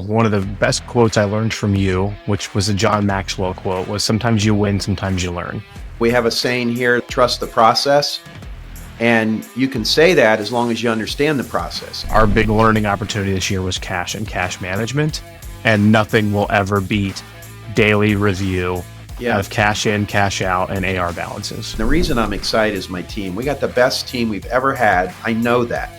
One of the best quotes I learned from you, which was a John Maxwell quote, was sometimes you win, sometimes you learn. We have a saying here, trust the process. And you can say that as long as you understand the process. Our big learning opportunity this year was cash and cash management, and nothing will ever beat daily review of cash in, cash out, and AR balances. The reason I'm excited is my team. We got the best team we've ever had. I know that.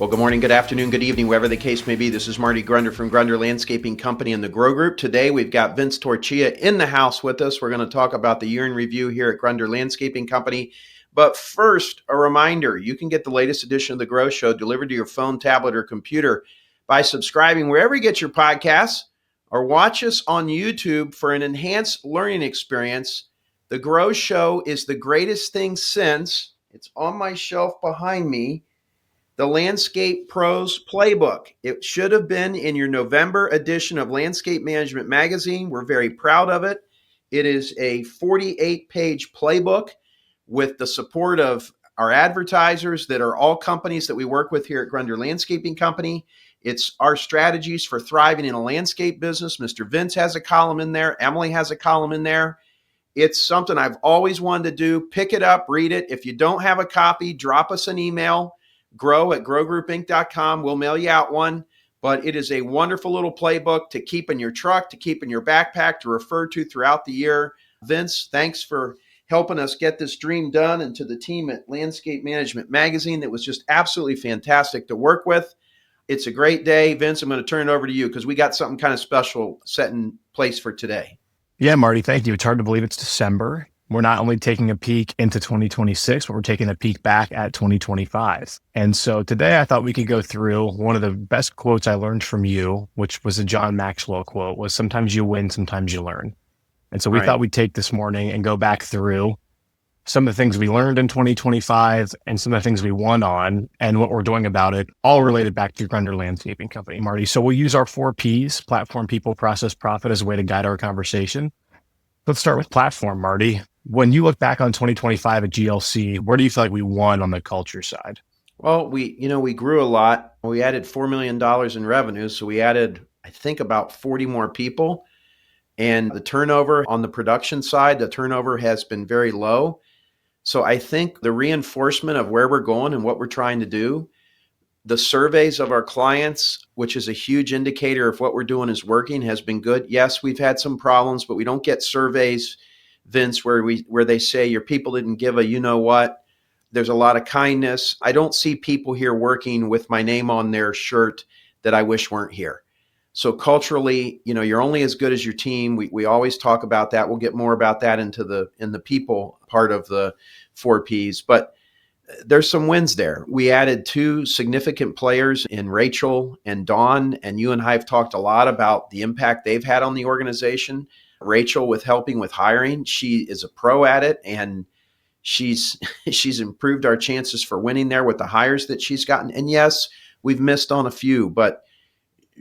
Well, good morning, good afternoon, good evening, wherever the case may be. This is Marty Grunder from Grunder Landscaping Company and the Grow Group. Today, we've got Vince Torchia in the house with us. We're going to talk about the year in review here at Grunder Landscaping Company. But first, a reminder, you can get the latest edition of The Grow Show delivered to your phone, tablet, or computer by subscribing wherever you get your podcasts, or watch us on YouTube for an enhanced learning experience. The Grow Show is the greatest thing since, it's on my shelf behind me, the Landscape Pros Playbook. It should have been in your November edition of Landscape Management Magazine. We're very proud of it. It is a 48-page playbook with the support of our advertisers that are all companies that we work with here at Grunder Landscaping Company. It's our strategies for thriving in a landscape business. Mr. Vince has a column in there. Emily has a column in there. It's something I've always wanted to do. Pick it up, read it. If you don't have a copy, drop us an email, grow@growgroupinc.com. We'll mail you out one. But it is a wonderful little playbook to keep in your truck, to keep in your backpack, to refer to throughout the year. Vince, thanks for helping us get this dream done, and to the team at Landscape Management Magazine that was just absolutely fantastic to work with. It's a great day. Vince, I'm going to turn it over to you because we got something kind of special set in place for today. Yeah, Marty, thank you. It's hard to believe it's December. We're not only taking a peek into 2026, but we're taking a peek back at 2025. And so today I thought we could go through one of the best quotes I learned from you, which was a John Maxwell quote, was sometimes you win, sometimes you learn. And so we thought we'd take this morning and go back through some of the things we learned in 2025 and some of the things we won on and what we're doing about it, all related back to Grunder Landscaping Company, Marty. So we'll use our 4 Ps, platform, people, process, profit, as a way to guide our conversation. Let's start with platform, Marty. When you look back on 2025 at GLC, where do you feel like we won on the culture side? Well, we grew a lot. We added $4 million in revenue. So we added, I think, about 40 more people. And the turnover on the production side, the turnover has been very low. So I think the reinforcement of where we're going and what we're trying to do, the surveys of our clients, which is a huge indicator of what we're doing is working, has been good. Yes, we've had some problems, but we don't get surveys, Vince, where they say your people didn't give a you know what. There's a lot of kindness. I don't see people here working with my name on their shirt that I wish weren't here. So culturally, you're only as good as your team. We always talk about that. We'll get more about that in the people part of the 4 Ps, but there's some wins there. We added 2 significant players in Rachel and Dawn, and you and I have talked a lot about the impact they've had on the organization. Rachel with helping with hiring. She is a pro at it, and she's improved our chances for winning there with the hires that she's gotten. And yes, we've missed on a few, but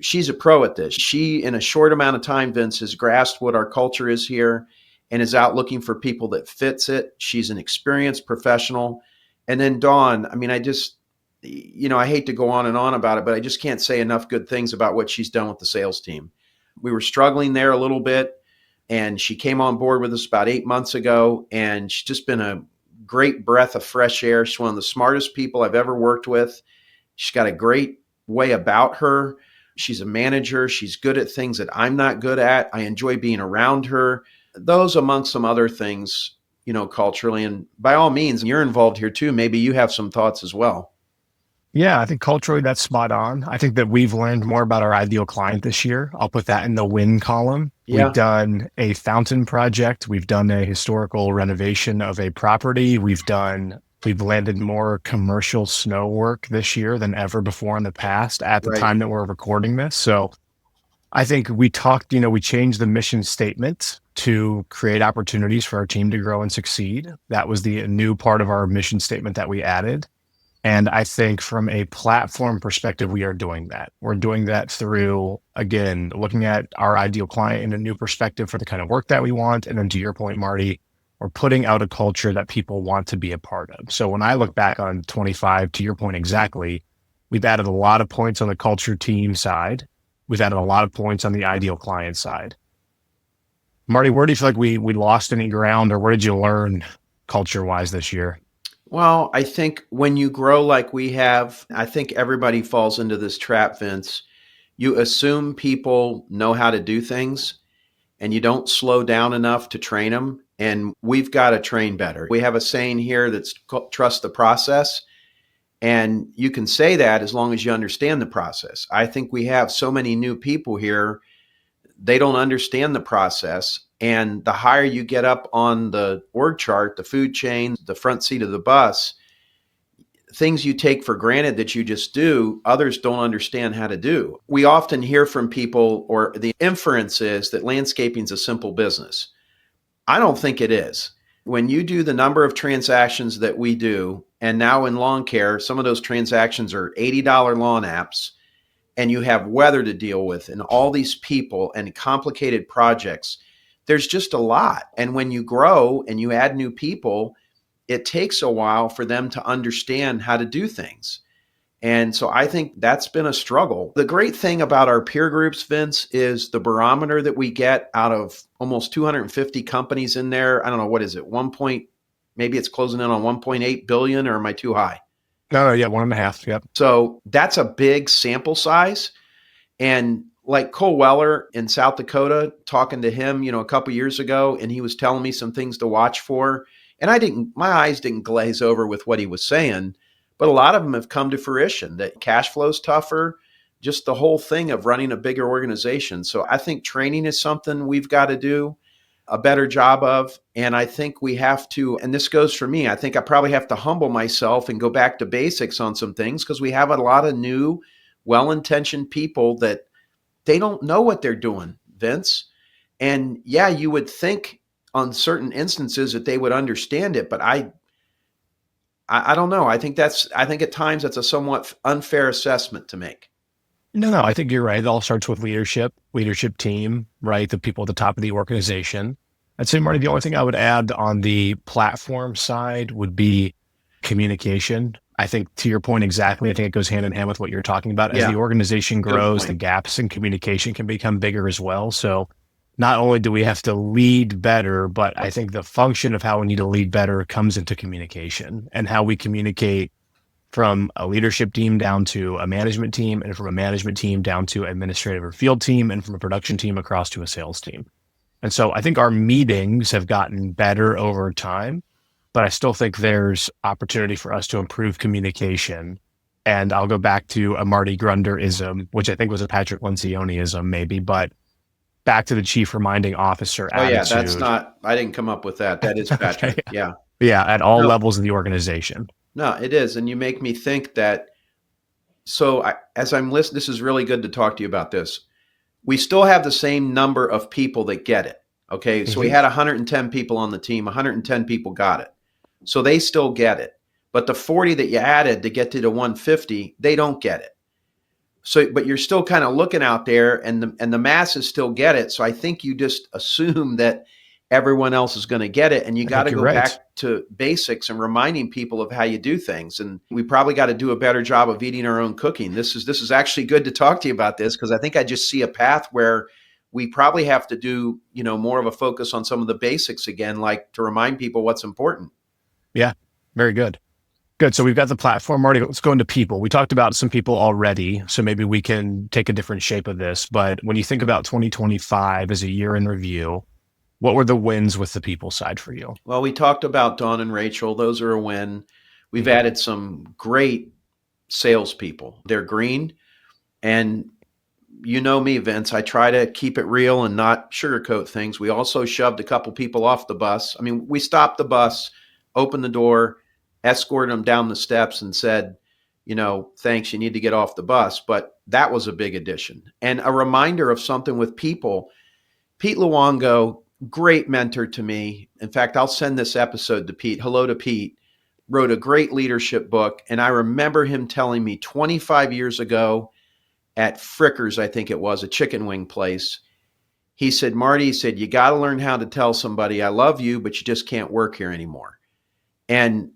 she's a pro at this. She, in a short amount of time, Vince, has grasped what our culture is here and is out looking for people that fits it. She's an experienced professional. And then Dawn, I hate to go on and on about it, but I just can't say enough good things about what she's done with the sales team. We were struggling there a little bit, and she came on board with us about 8 months ago, and she's just been a great breath of fresh air. She's one of the smartest people I've ever worked with. She's got a great way about her. She's a manager. She's good at things that I'm not good at. I enjoy being around her. Those amongst some other things, culturally. And by all means, you're involved here too. Maybe you have some thoughts as well. Yeah, I think culturally that's spot on. I think that we've learned more about our ideal client this year. I'll put that in the win column. Yeah. We've done a fountain project. We've done a historical renovation of a property. We've landed more commercial snow work this year than ever before in the past at the time that we're recording this. So I think we talked, we changed the mission statement to create opportunities for our team to grow and succeed. That was the new part of our mission statement that we added. And I think from a platform perspective, we are doing that. We're doing that through, again, looking at our ideal client in a new perspective for the kind of work that we want. And then to your point, Marty, we're putting out a culture that people want to be a part of. So when I look back on 25, to your point exactly, we've added a lot of points on the culture team side. We've added a lot of points on the ideal client side. Marty, where do you feel like we lost any ground, or where did you learn culture wise this year? Well, I think when you grow like we have, I think everybody falls into this trap, Vince. You assume people know how to do things and you don't slow down enough to train them. And we've got to train better. We have a saying here that's trust the process. And you can say that as long as you understand the process. I think we have so many new people here, they don't understand the process. And the higher you get up on the org chart, the food chain, the front seat of the bus, things you take for granted that you just do, others don't understand how to do. We often hear from people, or the inference is that landscaping is a simple business. I don't think it is. When you do the number of transactions that we do, and now in lawn care, some of those transactions are $80 lawn apps, and you have weather to deal with and all these people and complicated projects, there's just a lot. And when you grow and you add new people, it takes a while for them to understand how to do things. And so I think that's been a struggle. The great thing about our peer groups, Vince, is the barometer that we get out of almost 250 companies in there. I don't know, what is it? Maybe it's closing in on 1.8 billion, or am I too high? No, yeah, 1.5. Yep. So that's a big sample size. And like Cole Weller in South Dakota, talking to him, a couple years ago, and he was telling me some things to watch for. And my eyes didn't glaze over with what he was saying, but a lot of them have come to fruition, that cash flow's tougher, just the whole thing of running a bigger organization. So I think training is something we've got to do a better job of. And I think we have to, and this goes for me, I think I probably have to humble myself and go back to basics on some things, because we have a lot of new, well-intentioned people that they don't know what they're doing, Vince. And yeah, you would think on certain instances that they would understand it, but I don't know. I think at times that's a somewhat unfair assessment to make. No, I think you're right. It all starts with leadership team, right? The people at the top of the organization. I'd say, Marty, the only thing I would add on the platform side would be communication. I think, to your point exactly, I think it goes hand in hand with what you're talking about. As Yeah, the organization good grows, the point. gaps in communication can become bigger as well. So not only do we have to lead better, but I think the function of how we need to lead better comes into communication, and how we communicate from a leadership team down to a management team, and from a management team down to administrative or field team, and from a production team across to a sales team. And so I think our meetings have gotten better over time, but I still think there's opportunity for us to improve communication. And I'll go back to a Marty Grunderism, which I think was a Patrick Lencioniism maybe, but back to the chief reminding officer Oh yeah, that's attitude. not, I didn't come up with that. That is Okay. Patrick. Yeah. Yeah, at all No, levels of the organization. no, it is. And you make me think that, as I'm listening, this is really good to talk to you about this. We still have the same number of people that get it. Okay. So we Mhm. had 110 people on the team, 110 people got it. So they still get it. But the 40 that you added to get to the 150, they don't get it. So, but you're still kind of looking out there, and the masses still get it. So I think you just assume that everyone else is going to get it, and you I got think to you're go right. back to basics and reminding people of how you do things. And we probably got to do a better job of eating our own cooking. This is actually good to talk to you about this, because I think I just see a path where we probably have to do, more of a focus on some of the basics again, like to remind people what's important. Yeah, very good. Good. So we've got the platform. Marty, let's go into people. We talked about some people already, so maybe we can take a different shape of this. But when you think about 2025 as a year in review, what were the wins with the people side for you? Well, we talked about Dawn and Rachel. Those are a win. We've Mhm. added some great salespeople. They're green. And you know me, Vince, I try to keep it real and not sugarcoat things. We also shoved a couple people off the bus. I mean, we stopped the bus, opened the door, escorted them down the steps, and said, thanks, you need to get off the bus. But that was a big addition. And a reminder of something with people. Pete Luongo, great mentor to me. In fact, I'll send this episode to Pete. Hello to Pete. Wrote a great leadership book. And I remember him telling me 25 years ago at Frickers, I think it was, a chicken wing place. He said, Marty, he said, you got to learn how to tell somebody, I love you, but you just can't work here anymore. And,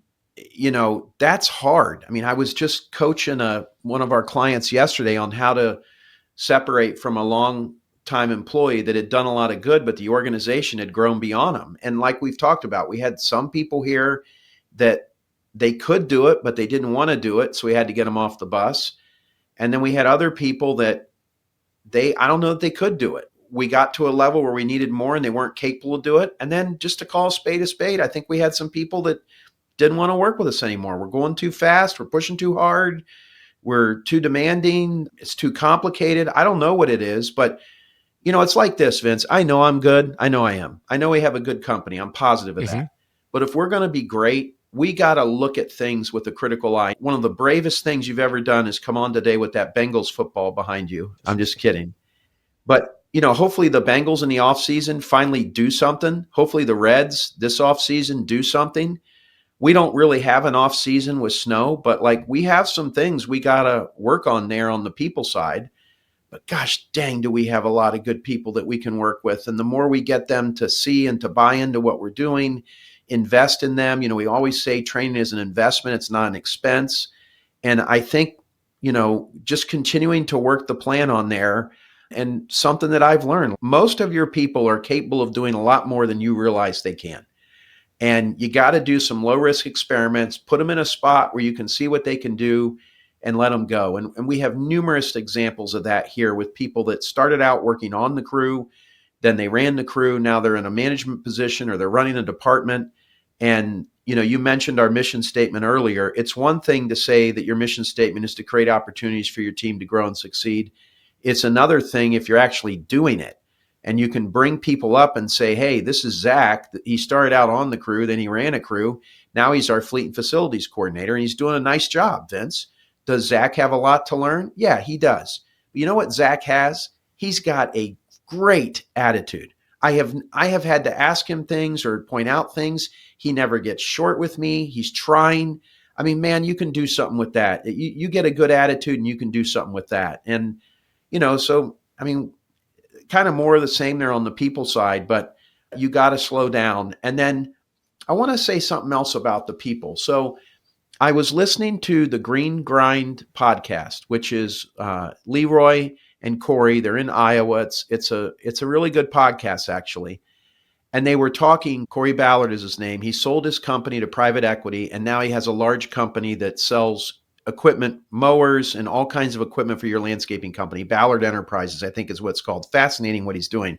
that's hard. I mean, I was just coaching one of our clients yesterday on how to separate from a long time employee that had done a lot of good, but the organization had grown beyond them. And like we've talked about, we had some people here that they could do it, but they didn't want to do it. So we had to get them off the bus. And then we had other people that I don't know that they could do it. We got to a level where we needed more and they weren't capable of do it. And then just to call a spade, I think we had some people that didn't want to work with us anymore. We're going too fast. We're pushing too hard. We're too demanding. It's too complicated. I don't know what it is, but it's like this, Vince. I know I'm good. I know I am. I know we have a good company. I'm positive of that. But if we're going to be great, we got to look at things with a critical eye. One of the bravest things you've ever done is come on today with that Bengals football behind you. I'm just kidding. But, hopefully the Bengals in the offseason finally do something. Hopefully the Reds this offseason do something. We don't really have an offseason with snow, but we have some things we got to work on there on the people side. But gosh dang, do we have a lot of good people that we can work with. And the more we get them to see and to buy into what we're doing, invest in them. We always say training is an investment. It's not an expense. And I think, just continuing to work the plan on there. And something that I've learned, most of your people are capable of doing a lot more than you realize they can. And you got to do some low risk experiments, put them in a spot where you can see what they can do and let them go. And we have numerous examples of that here with people that started out working on the crew, then they ran the crew. Now they're in a management position or they're running a department. And, you mentioned our mission statement earlier. It's one thing to say that your mission statement is to create opportunities for your team to grow and succeed. It's another thing if you're actually doing it. And you can bring people up and say, hey, this is Zach. He started out on the crew, then he ran a crew. Now he's our fleet and facilities coordinator, and he's doing a nice job, Vince. Does Zach have a lot to learn? Yeah, he does. But you know what Zach has? He's got a great attitude. I have had to ask him things or point out things. He never gets short with me. He's trying. I mean, man, you can do something with that. You get a good attitude and you can do something with that. And, so, I mean, kind of more of the same there on the people side, but you got to slow down. And then I want to say something else about the people. So I was listening to the Green Grind podcast, which is Leroy and Corey. They're in Iowa. It's a really good podcast, actually. And they were talking, Corey Ballard is his name. He sold his company to private equity, and now he has a large company that sells equipment, mowers, and all kinds of equipment for your landscaping company. Ballard Enterprises, I think is what it's called. Fascinating what he's doing.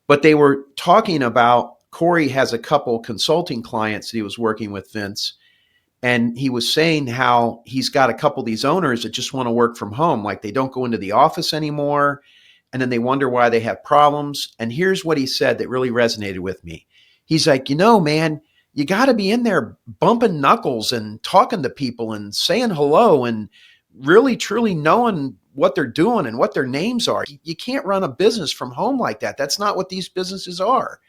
But they were talking about, Corey has a couple consulting clients that he was working with, Vince. And he was saying how he's got a couple of these owners that just want to work from home. Like they don't go into the office anymore. And then they wonder why they have problems. And here's what he said that really resonated with me. He's like, man, you got to be in there bumping knuckles and talking to people and saying hello and really, truly knowing what they're doing and what their names are. You can't run a business from home like that. That's not what these businesses are.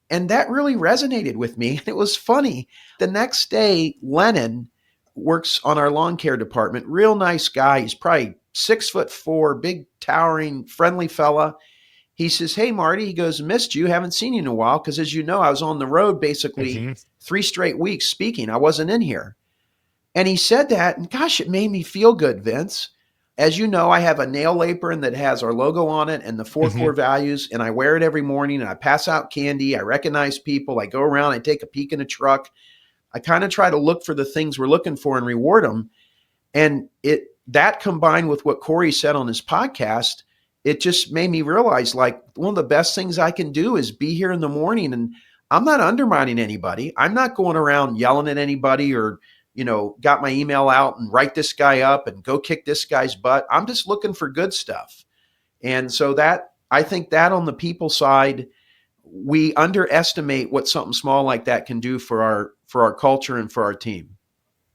And that really resonated with me. And it was funny. The next day, Lennon works on our lawn care department. Real nice guy. He's probably 6'4", big, towering, friendly fella. He says, hey, Marty, he goes, missed you. Haven't seen you in a while. Because as you know, I was on the road basically 3 straight weeks speaking. I wasn't in here. And he said that, and gosh, it made me feel good, Vince. As you know, I have a nail apron that has our logo on it and the 4 core values, and I wear it every morning, and I pass out candy. I recognize people. I go around. I take a peek in a truck. I kind of try to look for the things we're looking for and reward them. And that combined with what Corey said on his podcast, it just made me realize like one of the best things I can do is be here in the morning, and I'm not undermining anybody. I'm not going around yelling at anybody or, got my email out and write this guy up and go kick this guy's butt. I'm just looking for good stuff. And so I think that on the people side, we underestimate what something small like that can do for our culture and for our team.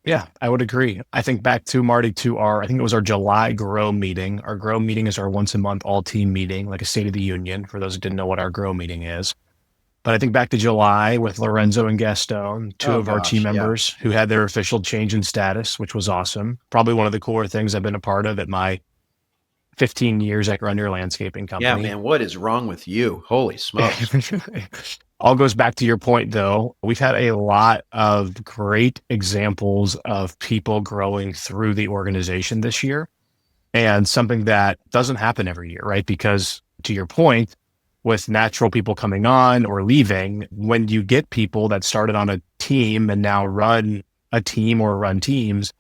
Yeah, I would agree. I think back to Marty I think it was our July Grow meeting. Our Grow meeting is our once a month all team meeting, like a State of the Union, for those who didn't know what our Grow meeting is. But I think back to July with Lorenzo and Gaston, two of our team members who had their official change in status, which was awesome. Probably one of the cooler things I've been a part of at my 15 years at Grunder Landscaping Company. Yeah, man, what is wrong with you? Holy smokes. All goes back to your point, though. We've had a lot of great examples of people growing through the organization this year. and something that doesn't happen every year, right? Because to your point, with natural people coming on or leaving, when you get people that started on a team and now run a team or run teams,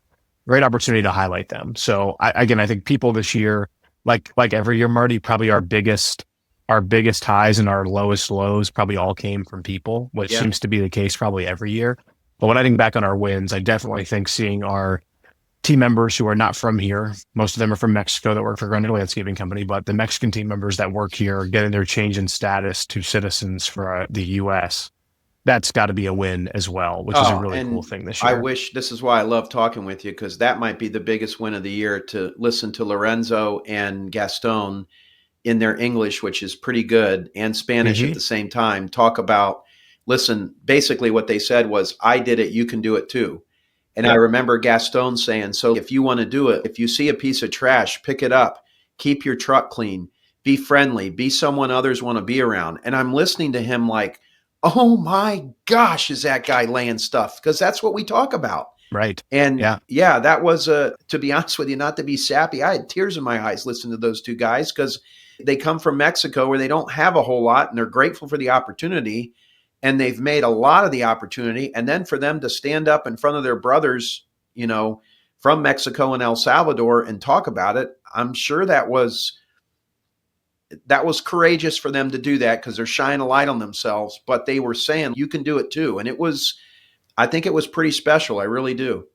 great opportunity to highlight them. So again, I think people this year, like every year, Marty, probably our biggest highs and our lowest lows probably all came from people, which Yeah. seems to be the case probably every year. But when I think back on our wins, I definitely think seeing our team members who are not from here, most of them are from Mexico that work for Grunder Landscaping Company, but the Mexican team members that work here are getting their change in status to citizens for the US. That's got to be a win as well, which is a Oh, really cool and thing this I year. wish this is why I love talking with you because that might be the biggest win of the year to listen to Lorenzo and Gaston in their English, which is pretty good, and Spanish at Mm-hmm. the same time, talk about, listen, basically what they said was, I did it, you can do it too. And I Yep. remember Gaston saying, so if you want to do it, if you see a piece of trash, pick it up, keep your truck clean, be friendly, be someone others want to be around. And I'm listening to him like, oh my gosh, is that guy laying stuff? Because that's what we talk about. Right. And Yeah. yeah, that was to be honest with you, not to be sappy, I had tears in my eyes listening to those two guys because they come from Mexico where they don't have a whole lot and they're grateful for the opportunity and they've made a lot of the opportunity. And then for them to stand up in front of their brothers, from Mexico and El Salvador and talk about it, I'm sure that was courageous for them to do that because they're shining a light on themselves, but they were saying you can do it too. And I think it was pretty special. I really do.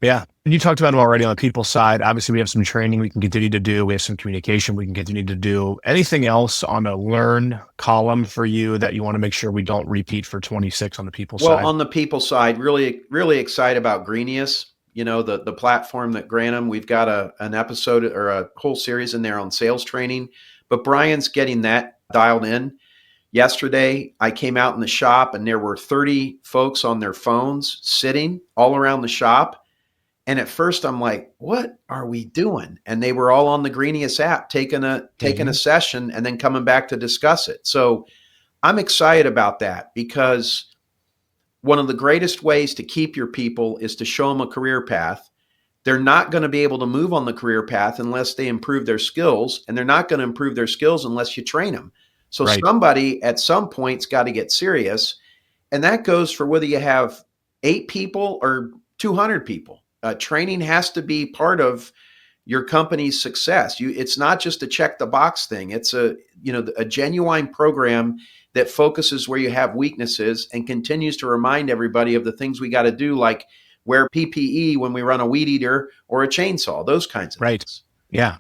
Yeah. And you talked about them already on the people side. Obviously, we have some training we can continue to do. We have some communication we can continue to do. Anything else on a learn column for you that you want to make sure we don't repeat for 26 on the people Well, side? on the people side, really, really excited about Greenius. The platform that Granum. We've got an episode or a whole series in there on sales training, but Brian's getting that dialed in. Yesterday, I came out in the shop and there were 30 folks on their phones sitting all around the shop. And at first, I'm like, "What are we doing?" And they were all on the Greenius app, taking a Mm-hmm. session and then coming back to discuss it. So I'm excited about that because one of the greatest ways to keep your people is to show them a career path. They're not going to be able to move on the career path unless they improve their skills, and they're not going to improve their skills unless you train them. So Right. somebody at some point's got to get serious, and that goes for whether you have 8 people or 200 people. Training has to be part of your company's success. It's not just a check the box thing. It's a genuine program that focuses where you have weaknesses and continues to remind everybody of the things we got to do, like wear PPE when we run a weed eater or a chainsaw, those kinds of Right. things. Yeah.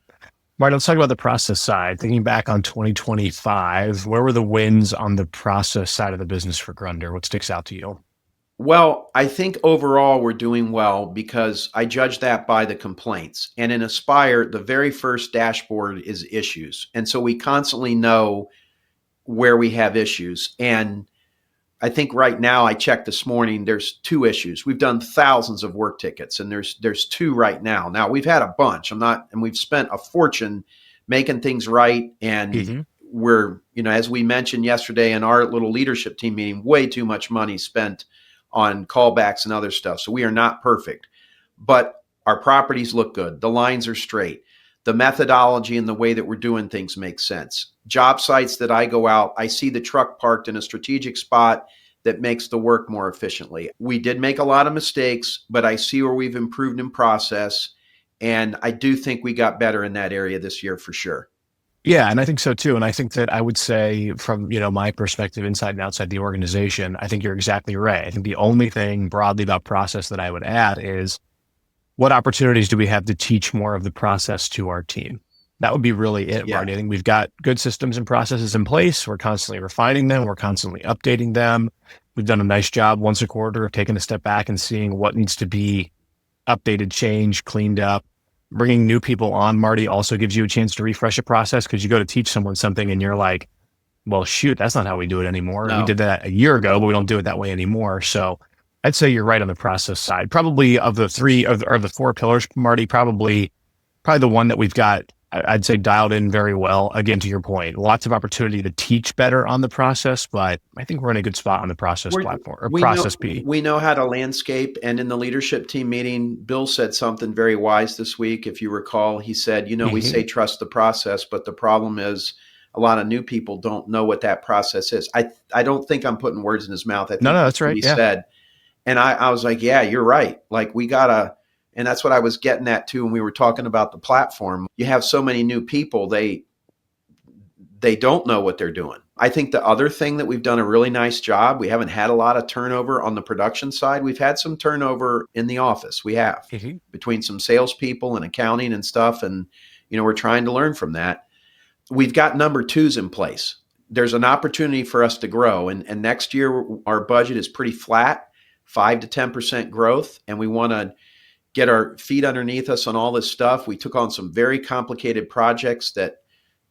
Marty, let's talk about the process side. Thinking back on 2025, where were the wins on the process side of the business for Grunder? What sticks out to you? Well, I think overall we're doing well because I judge that by the complaints. And in Aspire, the very first dashboard is issues. And so we constantly know where we have issues. And I think right now, I checked this morning, there's 2 issues. We've done thousands of work tickets and there's 2 right now. Now we've had a bunch. And we've spent a fortune making things right. And Mm-hmm. we're, as we mentioned yesterday in our little leadership team meeting, way too much money spent on callbacks and other stuff. So we are not perfect, but our properties look good. The lines are straight. The methodology and the way that we're doing things makes sense. Job sites that I go out, I see the truck parked in a strategic spot that makes the work more efficiently. We did make a lot of mistakes, but I see where we've improved in process. And I do think we got better in that area this year for sure. Yeah, and I think so too. And I think that I would say from, my perspective inside and outside the organization, I think you're exactly right. I think the only thing broadly about process that I would add is what opportunities do we have to teach more of the process to our team? That would be really it, Yeah. Marty. I think we've got good systems and processes in place. We're constantly refining them. We're constantly updating them. We've done a nice job once a quarter of taking a step back and seeing what needs to be updated, changed, cleaned up. Bringing new people on, Marty, also gives you a chance to refresh a process because you go to teach someone something and you're like, well, shoot, that's not how we do it anymore. We No. did that a year ago, but we don't do it that way anymore. So I'd say you're right on the process side. Probably of the 4 pillars, Marty, probably the one that we've got, I'd say dialed in very well. Again, to your point, lots of opportunity to teach better on the process, but I think we're in a good spot on the process We're, platform or we know process P. we know how to landscape. And in the leadership team meeting, Bill said something very wise this week. If you recall, he said, we say Hmm. trust the process, but the problem is a lot of new people don't know what that process is. I don't think I'm putting words in his mouth. I No, think no, that's that's what right. he Yeah. said. And I was like, yeah, you're right. Like we gotta, and that's what I was getting at too when we were talking about the platform. You have so many new people, they don't know what they're doing. I think the other thing that we've done a really nice job, we haven't had a lot of turnover on the production side. We've had some turnover in the office. We have Hmm. between some salespeople and accounting and stuff. And, we're trying to learn from that. We've got number twos in place. There's an opportunity for us to grow. And next year, our budget is pretty flat, 5 to 10% growth. And we want to get our feet underneath us on all this stuff. We took on some very complicated projects that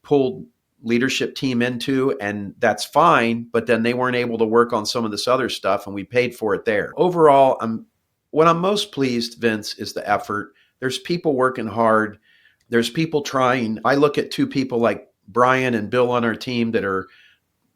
pulled leadership team into, and that's fine, but then they weren't able to work on some of this other stuff and we paid for it there. Overall, what I'm most pleased, Vince, is the effort. There's people working hard. There's people trying. I look at two people like Brian and Bill on our team that are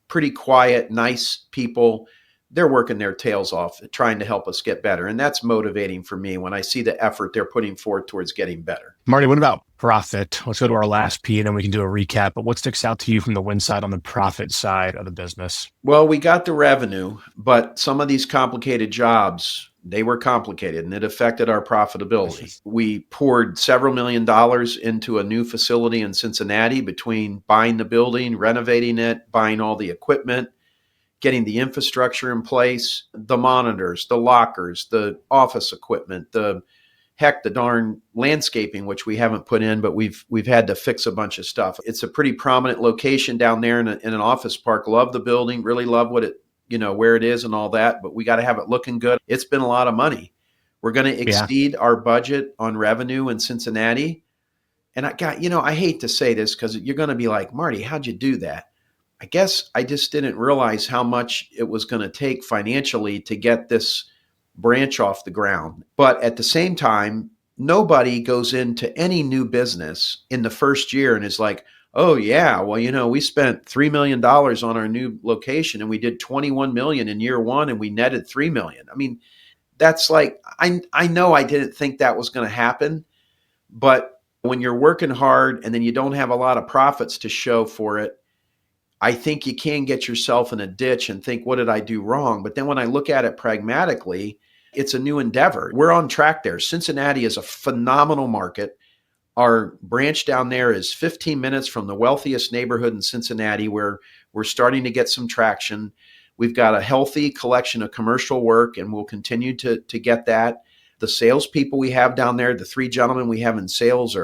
pretty quiet, nice people. They're working their tails off trying to help us get better. And that's motivating for me when I see the effort they're putting forth towards getting better. Marty, what about profit? Let's go to our last P and then we can do a recap. But what sticks out to you from the win side on the profit side of the business? Well, we got the revenue, but some of these complicated jobs, they were complicated and it affected our profitability. We poured several $1,000,000 into a new facility in Cincinnati between buying the building, renovating it, buying all the equipment, getting the infrastructure in place, the monitors, the lockers, the office equipment, the darn landscaping, which we haven't put in, but we've had to fix a bunch of stuff. It's a pretty prominent location down there in an office park. Love the building, really love what it, where it is and all that, but we got to have it looking good. It's been a lot of money. We're going to Yeah. exceed our budget on revenue in Cincinnati. And I hate to say this because you're going to be like, Marty, how'd you do that? I guess I just didn't realize how much it was going to take financially to get this branch off the ground. But at the same time, nobody goes into any new business in the first year and is like, oh yeah, well, we spent $3 million on our new location and we did 21 million in year one and we netted 3 million. I mean, that's like, I know I didn't think that was going to happen, but when you're working hard and then you don't have a lot of profits to show for it, I think you can get yourself in a ditch and think, what did I do wrong? But then when I look at it pragmatically, it's a new endeavor. We're on track there. Cincinnati is a phenomenal market. Our branch down there is 15 minutes from the wealthiest neighborhood in Cincinnati, where we're starting to get some traction. We've got a healthy collection of commercial work, and we'll continue to get that. The salespeople we have down there, the three gentlemen we have in sales,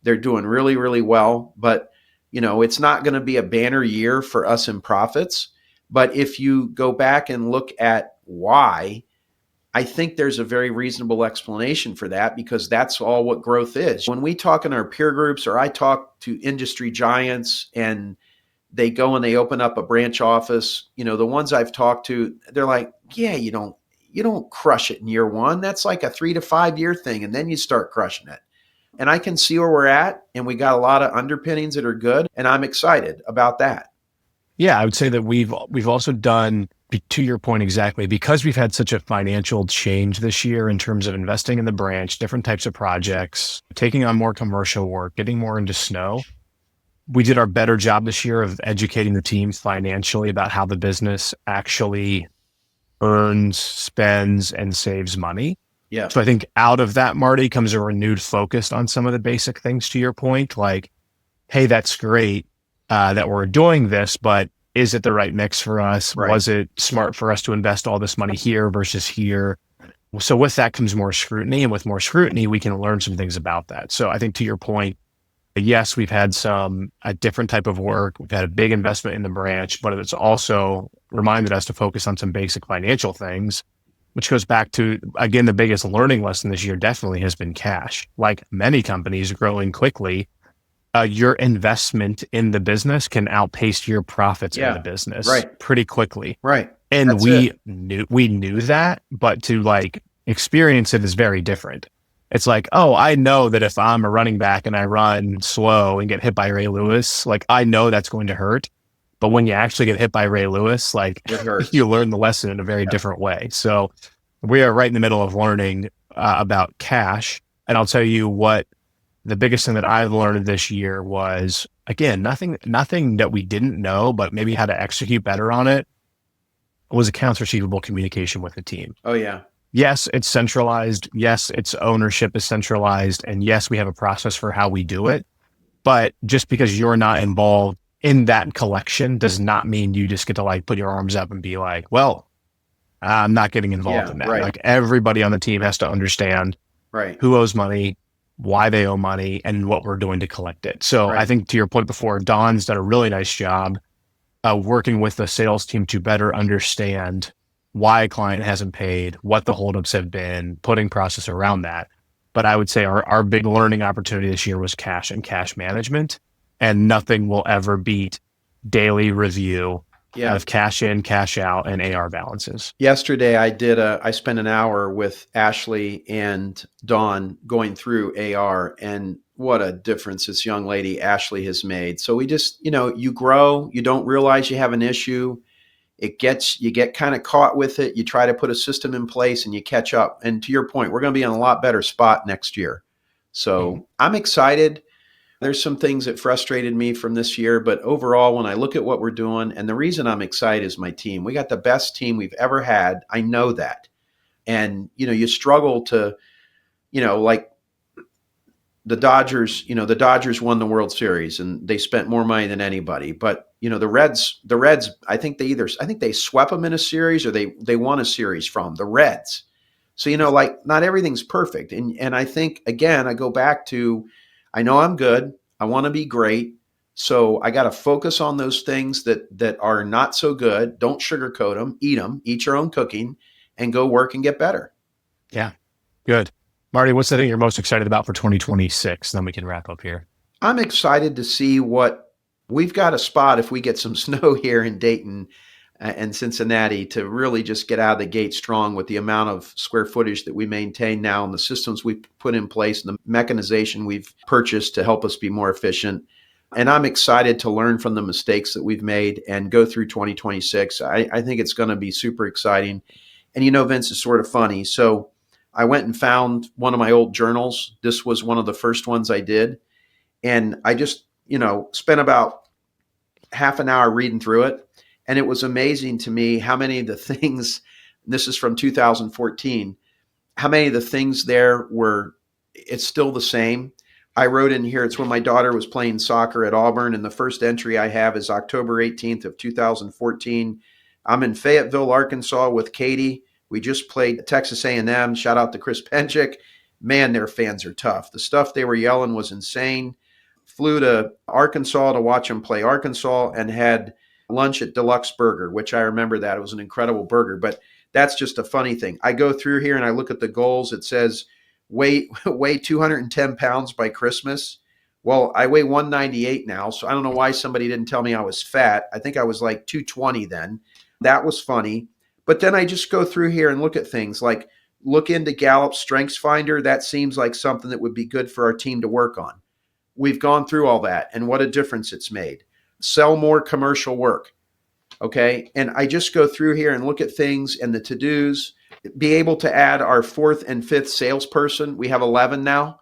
they're doing really, really well. But it's not going to be a banner year for us in profits. But if you go back and look at why, I think there's a very reasonable explanation for that, because that's all what growth is. When we talk in our peer groups, or I talk to industry giants and they go and they open up a branch office, the ones I've talked to, they're like, yeah, you don't crush it in year one. That's like a 3 to 5 year thing. And then you start crushing it. And I can see where we're at, and we got a lot of underpinnings that are good, and I'm excited about that. Yeah, I would say that we've also done, to your point exactly, because we've had such a financial change this year in terms of investing in the branch, different types of projects, taking on more commercial work, getting more into snow. We did our better job this year of educating the teams financially about how the business actually earns, spends, and saves money. Yeah. So I think out of that, Marty, comes a renewed focus on some of the basic things, to your point, like, hey, that's great that we're doing this, but is it the right mix for us? Right. Was it smart for us to invest all this money here versus here? So with that comes more scrutiny, and with more scrutiny, we can learn some things about that. So I think, to your point, yes, we've had a different type of work. We've had a big investment in the branch, but it's also reminded us to focus on some basic financial things, which goes back to, again, the biggest learning lesson this year definitely has been cash. Like many companies growing quickly, your investment in the business can outpace your profits in the business Right. pretty quickly. Right. And That's we it. knew that, but to like experience it is very different. It's like, oh, I know that if I'm a running back and I run slow and get hit by Ray Lewis, like I know that's going to hurt. But when you actually get hit by Ray Lewis, like It hurts. you learn the lesson in a very Yeah. different way. So we are right in the middle of learning about cash. And I'll tell you what the biggest thing that I've learned this year was, again, nothing that we didn't know, but maybe how to execute better on it was accounts receivable communication with the team. Oh yeah. Yes, it's centralized. Yes, its ownership is centralized. And yes, we have a process for how we do it. But just because you're not involved in that collection does not mean you just get to like put your arms up and be like, well, I'm not getting involved Yeah. in that. Right. Like everybody on the team has to understand Right. who owes money, why they owe money, and what we're doing to collect it. So I Right. think to your point before, Don's done a really nice job working with the sales team to better understand why a client hasn't paid, what the holdups have been, putting process around that. But I would say our big learning opportunity this year was cash and cash management, and nothing will ever beat daily review Yeah. of cash in, cash out, and AR balances. Yesterday, I spent an hour with Ashley and Dawn going through AR, and what a difference this young lady Ashley has made. So we just, you grow, you don't realize you have an issue. You get kind of caught with it. You try to put a system in place and you catch up. And to your point, we're going to be in a lot better spot next year. So I'm excited. There's some things that frustrated me from this year, but overall, when I look at what we're doing, and the reason I'm excited is my team. We got the best team we've ever had. I know that. And, you struggle to, like the Dodgers won the World Series and they spent more money than anybody. But, the Reds, I think they swept them in a series or they won a series from the Reds. So, like not everything's perfect. And I think, again, I go back to, I know I'm good. I want to be great. So I got to focus on those things that are not so good. Don't sugarcoat them, eat your own cooking and go work and get better. Yeah, good. Marty, what's the thing you're most excited about for 2026? Then we can wrap up here. I'm excited to see what we've got a spot if we get some snow here in Dayton and Cincinnati to really just get out of the gate strong with the amount of square footage that we maintain now and the systems we've put in place and the mechanization we've purchased to help us be more efficient. And I'm excited to learn from the mistakes that we've made and go through 2026. I think it's going to be super exciting. And Vince, is sort of funny. So I went and found one of my old journals. This was one of the first ones I did. And I just, spent about half an hour reading through it. And it was amazing to me how many of the things, this is from 2014, how many of the things there were, it's still the same. I wrote in here, it's when my daughter was playing soccer at Auburn. And the first entry I have is October 18th of 2014. I'm in Fayetteville, Arkansas with Katie. We just played Texas A&M. Shout out to Chris Penchick. Man, their fans are tough. The stuff they were yelling was insane. Flew to Arkansas to watch them play Arkansas and had lunch at Deluxe Burger, which I remember that. It was an incredible burger. But that's just a funny thing. I go through here and I look at the goals. It says weigh 210 pounds by Christmas. Well, I weigh 198 now, so I don't know why somebody didn't tell me I was fat. I think I was like 220 then. That was funny. But then I just go through here and look at things like look into Gallup's Strengths Finder. That seems like something that would be good for our team to work on. We've gone through all that and what a difference it's made. Sell more commercial work. Okay. And I just go through here and look at things and the to-dos, be able to add our fourth and fifth salesperson. We have 11 now.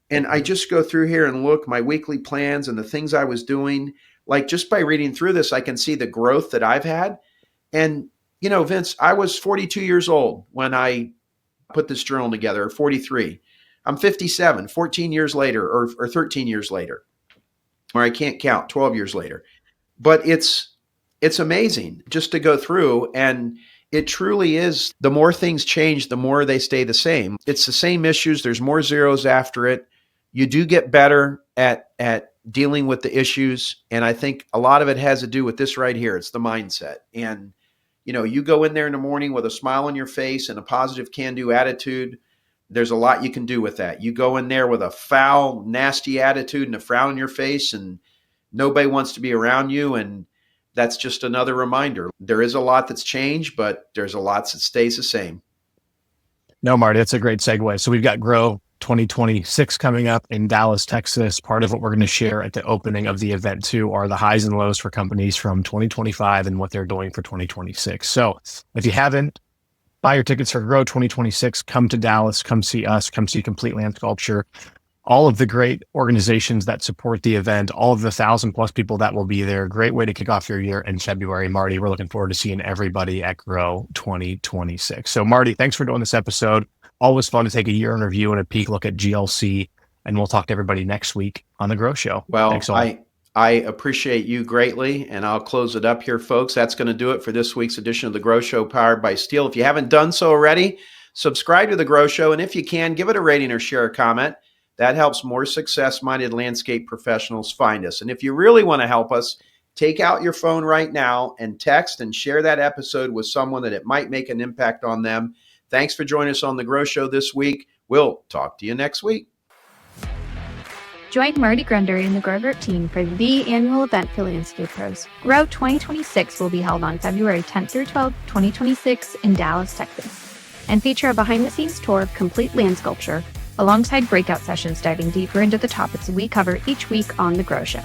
And I just go through here and look my weekly plans and the things I was doing. Like just by reading through this, I can see the growth that I've had. And, Vince, I was 42 years old when I put this journal together, or 43. I'm 57, 14 years later, or 13 years later, or I can't count, 12 years later. But it's amazing just to go through, and it truly is. The more things change, the more they stay the same. It's the same issues. There's more zeros after it. You do get better at dealing with the issues, and I think a lot of it has to do with this right here. It's the mindset. And you go in there in the morning with a smile on your face and a positive can-do attitude. There's a lot you can do with that. You go in there with a foul, nasty attitude and a frown on your face, and nobody wants to be around you. And that's just another reminder. There is a lot that's changed, but there's a lot that stays the same. No, Marty, that's a great segue. So we've got Grow 2026 coming up in Dallas, Texas. Part of what we're going to share at the opening of the event too are the highs and lows for companies from 2025 and what they're doing for 2026. So if you haven't, buy your tickets for Grow 2026. Come to Dallas, come see us, come see Complete Land Sculpture. All of the great organizations that support the event, all of the 1,000+ people that will be there. Great way to kick off your year in February. Marty, we're looking forward to seeing everybody at Grow 2026. So Marty, thanks for doing this episode. Always fun to take a year in review and a peek look at GLC. And we'll talk to everybody next week on the Grow Show. Well, thanks all. I appreciate you greatly, and I'll close it up here, folks. That's going to do it for this week's edition of the Grow Show powered by Steel. If you haven't done so already, subscribe to the Grow Show, and if you can, give it a rating or share a comment. That helps more success-minded landscape professionals find us. And if you really want to help us, take out your phone right now and text and share that episode with someone that it might make an impact on them. Thanks for joining us on the Grow Show this week. We'll talk to you next week. Join Marty Grunder and the Grow Group team for the annual event for landscape pros. Grow 2026 will be held on February 10th through 12th, 2026 in Dallas, Texas, and feature a behind-the-scenes tour of Complete Land Sculpture alongside breakout sessions diving deeper into the topics we cover each week on The Grow Show.